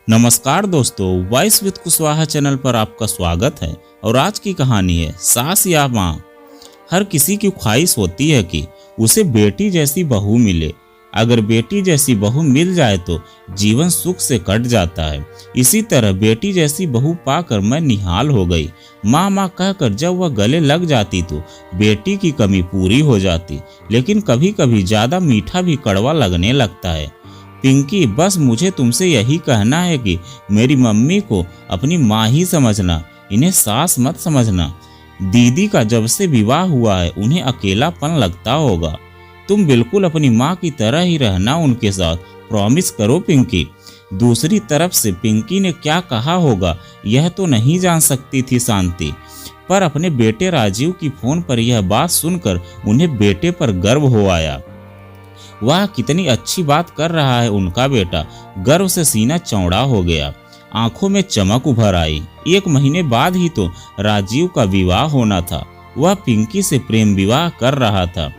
नमस्कार दोस्तों, voice with Kushwaha channel पर आपका स्वागत है। और आज की कहानी है सास या माँ। हर किसी की ख्वाहिश होती है कि उसे बेटी जैसी बहू मिले। अगर बेटी जैसी बहू मिल जाए तो जीवन सुख से कट जाता है। इसी तरह बेटी जैसी बहू पाकर मैं निहाल हो गई। माँ माँ कहकर जब वह गले लग जाती तो बेटी की कमी पूरी हो जाती, लेकिन कभी कभी ज़्यादा मीठा भी कड़वा लगने लगता है। पिंकी, बस मुझे तुमसे यही कहना है कि मेरी मम्मी को अपनी माँ ही समझना, इन्हें सास मत समझना। दीदी का जब से विवाह हुआ है उन्हें अकेलापन लगता होगा। तुम बिल्कुल अपनी माँ की तरह ही रहना उनके साथ, प्रॉमिस करो पिंकी। दूसरी तरफ से पिंकी ने क्या कहा होगा यह तो नहीं जान सकती थी शांति, पर अपने बेटे राजीव की फोन पर यह बात सुनकर उन्हें बेटे पर गर्व हो आया। वाह, कितनी अच्छी बात कर रहा है उनका बेटा। गर्व से सीना चौड़ा हो गया, आंखों में चमक उभर आई। 1 महीने बाद ही तो राजीव का विवाह होना था। वह पिंकी से प्रेम विवाह कर रहा था।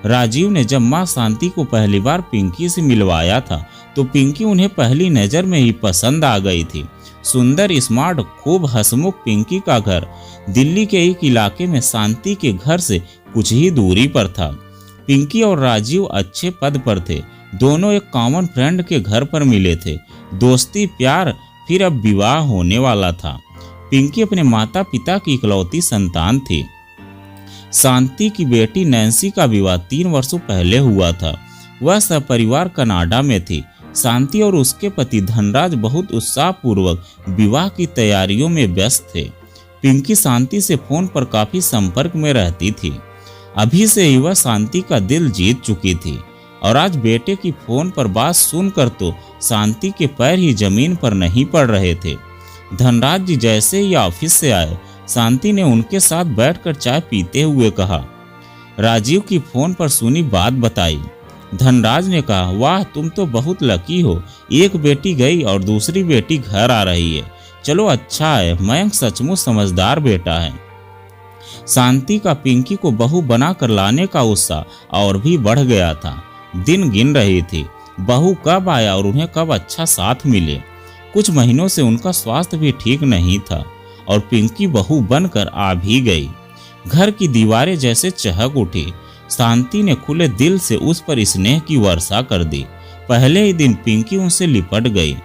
राजीव ने जब माँ शांति को पहली बार पिंकी से मिलवाया था तो पिंकी उन्हें पहली नज़र में ही पसंद आ गई थी। सुंदर, स्मार्ट, खूब हंसमुख पिंकी का घर दिल्ली के एक इलाके में शांति के घर से कुछ ही दूरी पर था। पिंकी और राजीव अच्छे पद पर थे। दोनों एक कॉमन फ्रेंड के घर पर मिले थे। दोस्ती, प्यार, फिर अब विवाह होने वाला था। पिंकी अपने माता पिता की इकलौती संतान थी। शांति की बेटी नैन्सी का विवाह 3 वर्षों पहले हुआ था। वह सपरिवार कनाडा में थी। शांति और उसके पति धनराज बहुत उत्साहपूर्वक विवाह की तैयारियों में व्यस्त थे। पिंकी शांति से फोन पर काफी संपर्क में रहती थी। अभी से ही वह शांति का दिल जीत चुकी थी और आज बेटे की फोन पर बात सुनकर तो शांति के पैर ही जमीन पर नहीं पड़ रहे थे। धनराज जी जैसे ही ऑफिस से आए, शांति ने उनके साथ बैठकर चाय पीते हुए कहा। राजीव की फोन पर सुनी बात बताई। धनराज ने कहा, वाह, तुम तो बहुत लकी हो। एक बेटी गई और दूसरी बेटी घर आ रही है। चलो अच्छा है, मयंक सचमुच समझदार बेटा है। शांति का पिंकी को बहू बनाकर लाने का उत्साह और भी बढ़ गया था। दिन गिन रही थी, बहू कब आया और उन्हें कब अच्छा साथ मिले। कुछ महीनों से उनका स्वास्थ्य भी ठीक नहीं था और पिंकी बहू बनकर आ भी गई। घर की दीवारें जैसे चहक उठी। शांति ने खुले दिल से उस पर स्नेह की वर्षा कर दी। पहले ही दिन पिंकी उनसे लिपट गई।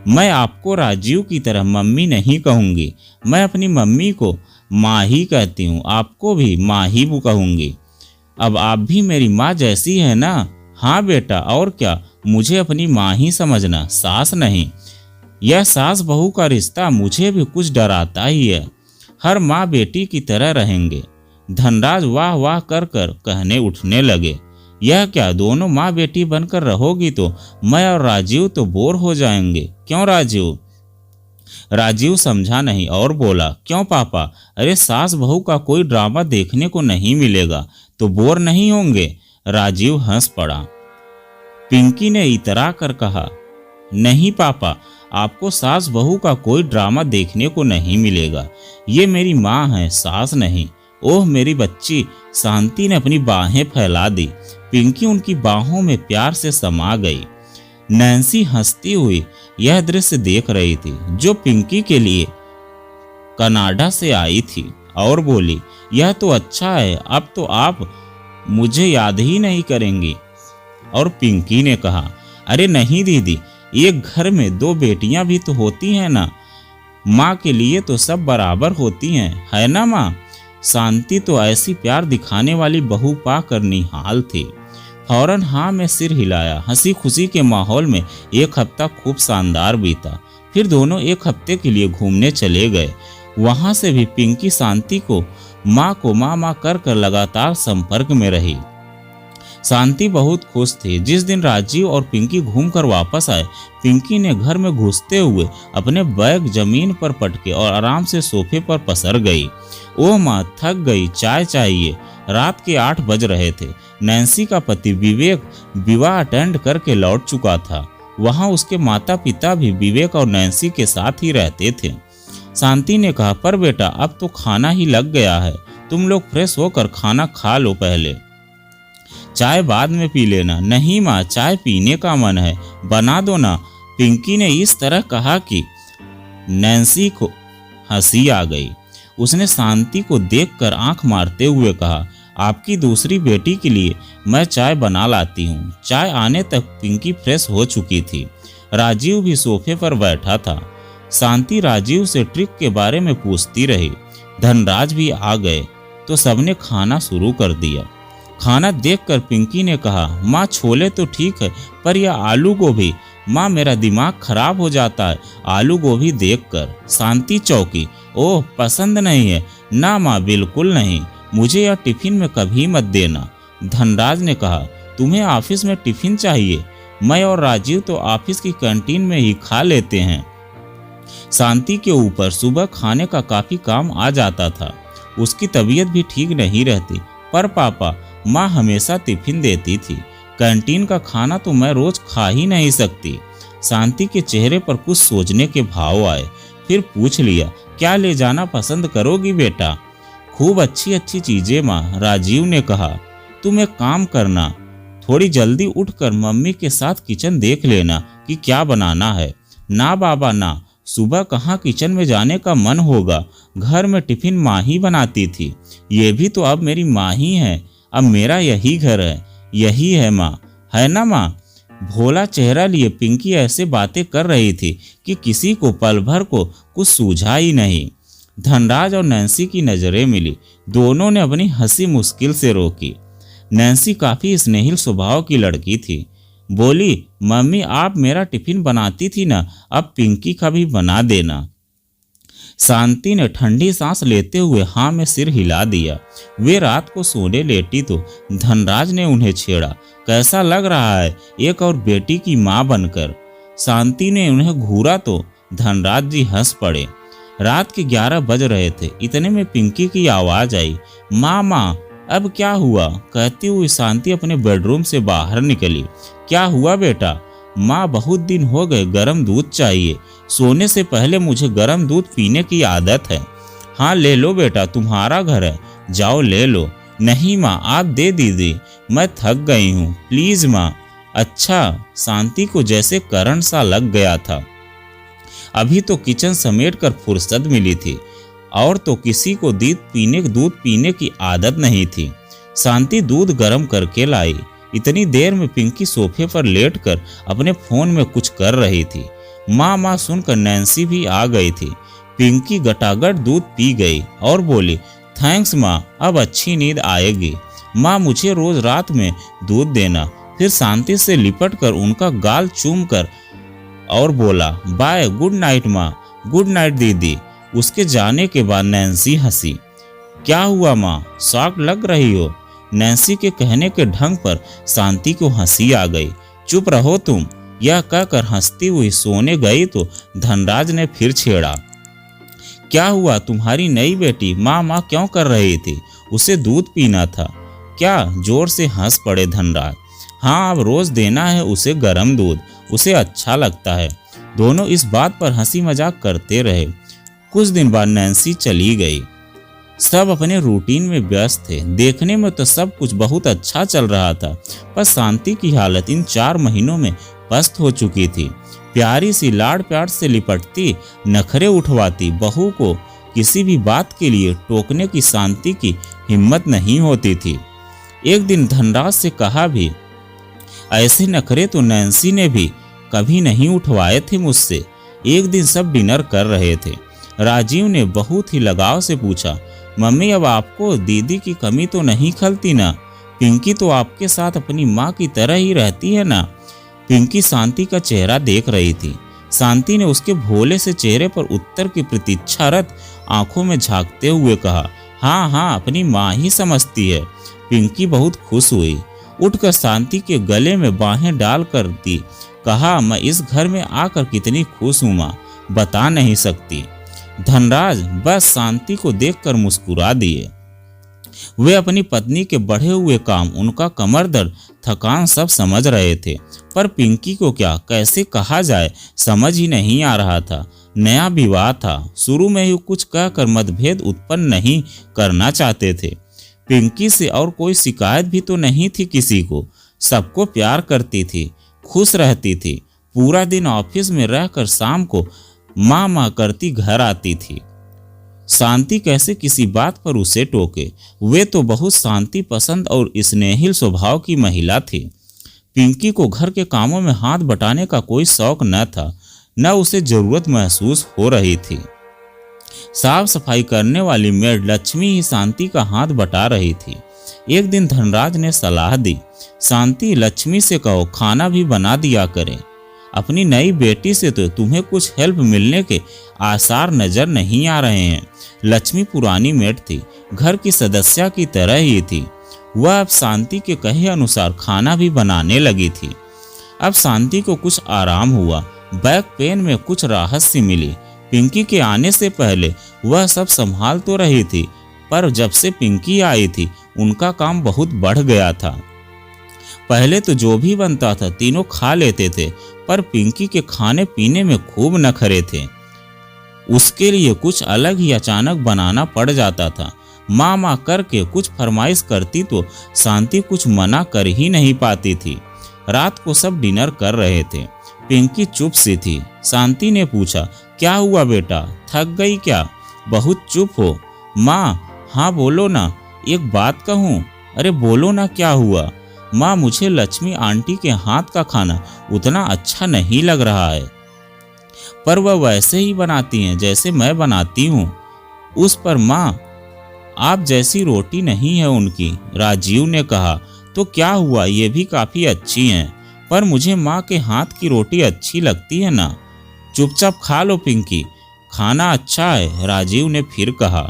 मैं आपको राजीव की तरह मम्मी नहीं कहूँगी, मैं अपनी मम्मी को माँ ही कहती हूँ, आपको भी माँ ही कहूँगी। अब आप भी मेरी माँ जैसी है ना? हाँ बेटा, और क्या, मुझे अपनी माँ ही समझना, सास नहीं। यह सास बहू का रिश्ता मुझे भी कुछ डराता ही है। हर माँ बेटी की तरह रहेंगे। धनराज वाह वाह कर कर कहने उठने लगे। यह क्या, दोनों माँ बेटी बनकर रहोगी तो मैं और राजीव तो बोर हो जाएंगे। क्यों राजीव? राजीव समझा नहीं और बोला, क्यों पापा? अरे सास बहू का कोई ड्रामा देखने को नहीं मिलेगा तो बोर नहीं होंगे? राजीव हंस पड़ा। पिंकी ने इतरा कर कहा, नहीं पापा, आपको सास बहू का कोई ड्रामा देखने को नहीं मिलेगा। ये मेरी माँ है, सास नहीं। ओह मेरी बच्ची। शांति ने अपनी बाहें फैला दी। पिंकी उनकी बाहों में प्यार से समा गई। नैन्सी हंसती हुई यह दृश्य देख रही थी जो पिंकी के लिए कनाडा से आई थी और बोली, यह तो अच्छा है, अब तो आप मुझे याद ही नहीं करेंगी। और पिंकी ने कहा, अरे नहीं दीदी, एक घर में 2 बेटियां भी तो होती हैं ना। माँ के लिए तो सब बराबर होती हैं, है ना माँ? शांति तो ऐसी प्यार दिखाने वाली बहू पाकर निहाल थी। फौरन हाँ में सिर हिलाया। हंसी खुशी के माहौल में 1 हफ्ता खूब शानदार बीता। फिर दोनों 1 हफ्ते के लिए घूमने चले गए। वहां से भी पिंकी शांति को माँ कर कर लगातार संपर्क में रही। शांति बहुत खुश थी। जिस दिन राजीव और पिंकी घूमकर वापस आए, पिंकी ने घर में घुसते हुए अपने बैग जमीन पर पटके और आराम से सोफे पर पसर गई। ओह माँ, थक गई, चाय चाहिए। रात के 8 बज रहे थे। नैन्सी का पति विवेक विवाह अटेंड करके लौट चुका था। वहां उसके माता पिता भी विवेक और नैन्सी के साथ ही रहते थे। शांति ने कहा, पर बेटा अब तो खाना ही लग गया है, तुम लोग फ्रेश होकर खाना खा लो, पहले चाय बाद में पी लेना। नहीं माँ, चाय पीने का मन है, बना दो ना। पिंकी ने इस तरह कहा कि नैन्सी को हंसी आ गई। उसने शांति को देखकर आंख मारते हुए कहा, आपकी दूसरी बेटी के लिए मैं चाय बना लाती हूँ। चाय आने तक पिंकी फ्रेश हो चुकी थी। राजीव भी सोफे पर बैठा था। शांति राजीव से ट्रिक के बारे में पूछती रही। धनराज भी आ गए तो सबने खाना शुरू कर दिया। खाना देखकर पिंकी ने कहा, माँ छोले तो ठीक है पर यह आलू गोभी, माँ मेरा दिमाग खराब हो जाता है आलू गोभी देखकर। शांति चौंकी, ओह पसंद नहीं है? ना माँ बिल्कुल नहीं, मुझे यह टिफिन में कभी मत देना। धनराज ने कहा, तुम्हें ऑफिस में टिफिन चाहिए? मैं और राजीव तो ऑफिस की कैंटीन में ही खा लेते हैं। शांति के ऊपर सुबह खाने का काफी काम आ जाता था। उसकी तबीयत भी ठीक नहीं रहती, पर पापा माँ हमेशा टिफिन देती थी। कैंटीन का खाना तो मैं रोज खा ही नहीं सकती। शांति के चेहरे पर कुछ सोचने के भाव आए। फिर पूछ लिया, क्या ले जाना पसंद करोगी बेटा? खूब अच्छी अच्छी चीजें माँ। राजीव ने कहा, तुम एक काम करना, थोड़ी जल्दी उठकर मम्मी के साथ किचन देख लेना कि क्या बनाना है। ना बाबा ना, सुबह कहाँ किचन में जाने का मन होगा। घर में टिफिन माँ ही बनाती थी। ये भी तो अब मेरी माँ ही है। अब मेरा यही घर है, यही है माँ, है ना माँ? भोला चेहरा लिए पिंकी ऐसे बातें कर रही थी कि किसी को पल भर को कुछ सूझा ही नहीं। धनराज और नैन्सी की नजरें मिली। दोनों ने अपनी हंसी मुश्किल से रोकी। नैन्सी काफी स्नेहिल स्वभाव की लड़की थी। बोली, मम्मी आप मेरा टिफिन बनाती थी ना, अब पिंकी का भी बना देना। शांति ने ठंडी सांस लेते हुए हाँ में सिर हिला दिया। वे रात को सोने लेटी तो धनराज ने उन्हें छेड़ा, कैसा लग रहा है एक और बेटी की माँ बनकर? शांति ने उन्हें घूरा तो धनराज जी हंस पड़े। रात के 11 बज रहे थे। इतने में पिंकी की आवाज आई, माँ माँ अब क्या हुआ? कहती हुई शांति अपने बेडरूम से बाहर निकली। क्या हुआ बेटा? माँ बहुत दिन हो गए, गरम दूध चाहिए। सोने से पहले मुझे गरम दूध पीने की आदत है। हाँ ले लो बेटा, तुम्हारा घर है, जाओ ले लो। नहीं माँ आप दे दीजिए, मैं थक गई हूँ, प्लीज माँ। अच्छा। शांति को जैसे करंट सा लग गया था। अभी तो किचन समेट कर फुर्सत मिली थी और तो किसी को दूध पीने की आदत नहीं थी। शांति दूध गर्म करके लाई। इतनी देर में पिंकी सोफे पर लेटकर अपने फोन में कुछ कर रही थी। माँ माँ सुनकर नैन्सी भी आ गई थी। पिंकी गटागट दूध पी गई और बोली, थैंक्स माँ, अब अच्छी नींद आएगी। माँ मुझे रोज रात में दूध देना। फिर शांति से लिपट कर उनका गाल चूम कर और बोला, बाय, गुड नाइट माँ। गुड नाइट दीदी। उसके जाने के बाद नैन्सी हंसी। क्या हुआ माँ, शॉक लग रही हो? नैन्सी के कहने के ढंग पर शांति को हंसी आ गई। चुप रहो तुम, यह कहकर हंसती हुई सोने गई तो धनराज ने फिर छेड़ा, क्या हुआ तुम्हारी नई बेटी माँ माँ क्यों कर रही थी? उसे दूध पीना था क्या? जोर से हंस पड़े धनराज। हाँ अब रोज देना है उसे गरम दूध, उसे अच्छा लगता है। दोनों इस बात पर हंसी मजाक करते रहे। कुछ दिन बाद नैन्सी चली गई। सब अपने रूटीन में व्यस्त थे। देखने में तो सब कुछ बहुत अच्छा चल रहा था, पर शांति की हालत इन 4 महीनों में पस्त हो चुकी थी। प्यारी सी लाड़ प्यार से लिपटती, नखरे उठवाती बहू को किसी भी बात के लिए टोकने की शांति की हिम्मत नहीं होती थी। एक दिन धनराज से कहा भी, ऐसे नखरे तो नैन्सी ने भी कभी नहीं उठवाए थे मुझसे। एक दिन सब डिनर कर रहे थे। राजीव ने बहुत ही लगाव से पूछा, मम्मी अब आपको दीदी की कमी तो नहीं खलती ना? पिंकी तो आपके साथ अपनी माँ की तरह ही रहती है ना? पिंकी शांति का चेहरा देख रही थी। शांति ने उसके भोले से चेहरे पर उत्तर की प्रतीक्षारत आंखों में झांकते हुए कहा, हाँ हाँ अपनी माँ ही समझती है। पिंकी बहुत खुश हुई। उठकर शांति के गले में बाहें डाल कर दी। कहा, मैं इस घर में आकर कितनी खुश हूँ माँ, बता नहीं सकती। धनराज बस शांति को देखकर मुस्कुरा दिए। वे अपनी पत्नी के बढ़े हुए काम, उनका कमर दर्द, थकान सब समझ रहे थे, पर पिंकी को क्या कैसे कहा जाए समझ ही नहीं आ रहा था। नया विवाह था, शुरू में ही कुछ कहकर मतभेद उत्पन्न नहीं करना चाहते थे। पिंकी से और कोई शिकायत भी तो नहीं थी किसी को। सबको प्यार करती थी, खुश रहती थी। पूरा दिन ऑफिस में रहकर शाम को माँ माँ करती घर आती थी। शांति कैसे किसी बात पर उसे टोके, वे तो बहुत शांति पसंद और स्नेहिल स्वभाव की महिला थी। पिंकी को घर के कामों में हाथ बटाने का कोई शौक न था, न उसे जरूरत महसूस हो रही थी। साफ सफाई करने वाली मेड लक्ष्मी ही शांति का हाथ बटा रही थी। एक दिन धनराज ने सलाह दी, शांति लक्ष्मी से कहो खाना भी बना दिया करे। अपनी नई बेटी से तो तुम्हें कुछ हेल्प मिलने के आसार नजर नहीं आ रहे हैं। लक्ष्मी पुरानी मेड थी, घर की सदस्य की तरह ही थी। वह अब शांति के कहे अनुसार खाना भी बनाने लगी थी। अब शांति को कुछ आराम हुआ, बैक पेन में कुछ राहत सी मिली। पिंकी के आने से पहले वह सब संभाल तो रही थी, पर जब से पिंकी आई थी उनका काम बहुत बढ़ गया था। पहले तो जो भी बनता था तीनों खा लेते थे, पर पिंकी के खाने पीने में खूब नखरे थे। उसके लिए कुछ अलग ही अचानक बनाना पड़ जाता था। माँ माँ करके कुछ फरमाइश करती तो शांति कुछ मना कर ही नहीं पाती थी। रात को सब डिनर कर रहे थे। पिंकी चुप सी थी। शांति ने पूछा, क्या हुआ बेटा, थक गई क्या? बहुत चुप हो। माँ, हाँ बोलो ना, एक बात कहूँ। अरे बोलो ना, क्या हुआ? माँ, मुझे लक्ष्मी आंटी के हाथ का खाना उतना अच्छा नहीं लग रहा है, पर वह वैसे ही बनाती हैं जैसे मैं बनाती हूँ। उस पर माँ, आप जैसी रोटी नहीं है उनकी। राजीव ने कहा, तो क्या हुआ, ये भी काफी अच्छी हैं, पर मुझे माँ के हाथ की रोटी अच्छी लगती है ना। चुपचाप खा लो पिंकी, खाना अच्छा है, राजीव ने फिर कहा।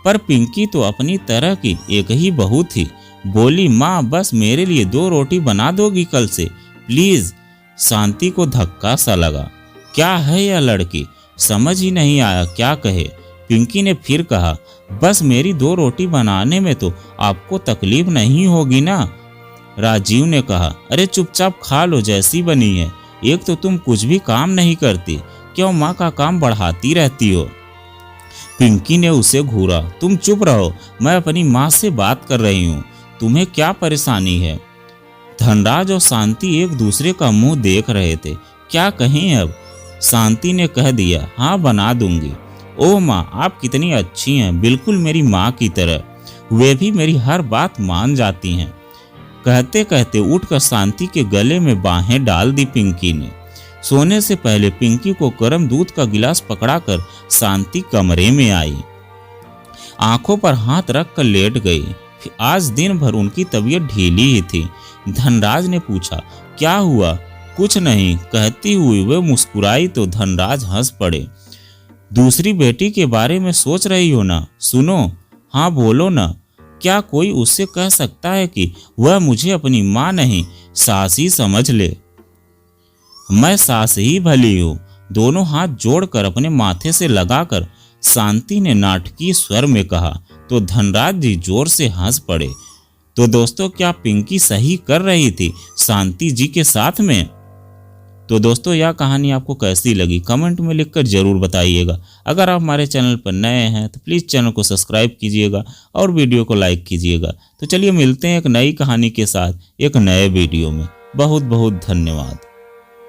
पर पिंकी तो अपनी तरह की एक ही बहू थी। बोली, माँ बस मेरे लिए 2 रोटी बना दोगी कल से, प्लीज। शांति को धक्का सा लगा। क्या है यह लड़की, समझ ही नहीं आया क्या कहे। पिंकी ने फिर कहा, बस मेरी 2 रोटी बनाने में तो आपको तकलीफ नहीं होगी ना। राजीव ने कहा, अरे चुपचाप खा लो, जैसी बनी है। एक तो तुम कुछ भी काम नहीं करती, क्यों माँ का काम बढ़ाती रहती हो। पिंकी ने उसे घूरा, तुम चुप रहो, मैं अपनी माँ से बात कर रही हूँ, तुम्हें क्या परेशानी है। धनराज और शांति एक दूसरे का मुंह देख रहे थे, क्या कहें अब। शांति ने कह दिया, हाँ बना दूंगी। ओह माँ, आप कितनी अच्छी हैं, बिल्कुल मेरी माँ की तरह। वे भी मेरी हर बात मान जाती हैं। कहते कहते उठकर शांति के गले में बाहें डाल दी पिंकी ने। सोने से पहले पिंकी को गर्म दूध का गिलास पकड़ाकर शांति कमरे में आई। आंखों पर हाथ रखकर लेट गई। आज दिन भर उनकी तबीयत ढीली ही थी। धनराज ने पूछा, क्या हुआ? कुछ नहीं, कहती हुई वह मुस्कुराई तो धनराज हंस पड़े। दूसरी बेटी के बारे में सोच रही हो ना? सुनो। हाँ बोलो ना। क्या कोई उससे कह सकता है कि वह मुझे अपनी माँ नहीं सास ही समझ ले? मैं सास ही भली हूँ। दोनों हाथ जोड़कर अपने माथे से लगाकर शांति ने नाटकीय स्वर में कहा तो धनराज जी जोर से हंस पड़े। तो दोस्तों, क्या पिंकी सही कर रही थी शांति जी के साथ में? तो दोस्तों, यह कहानी आपको कैसी लगी कमेंट में लिखकर जरूर बताइएगा। अगर आप हमारे चैनल पर नए हैं तो प्लीज़ चैनल को सब्सक्राइब कीजिएगा और वीडियो को लाइक कीजिएगा। तो चलिए मिलते हैं एक नई कहानी के साथ एक नए वीडियो में। बहुत बहुत धन्यवाद।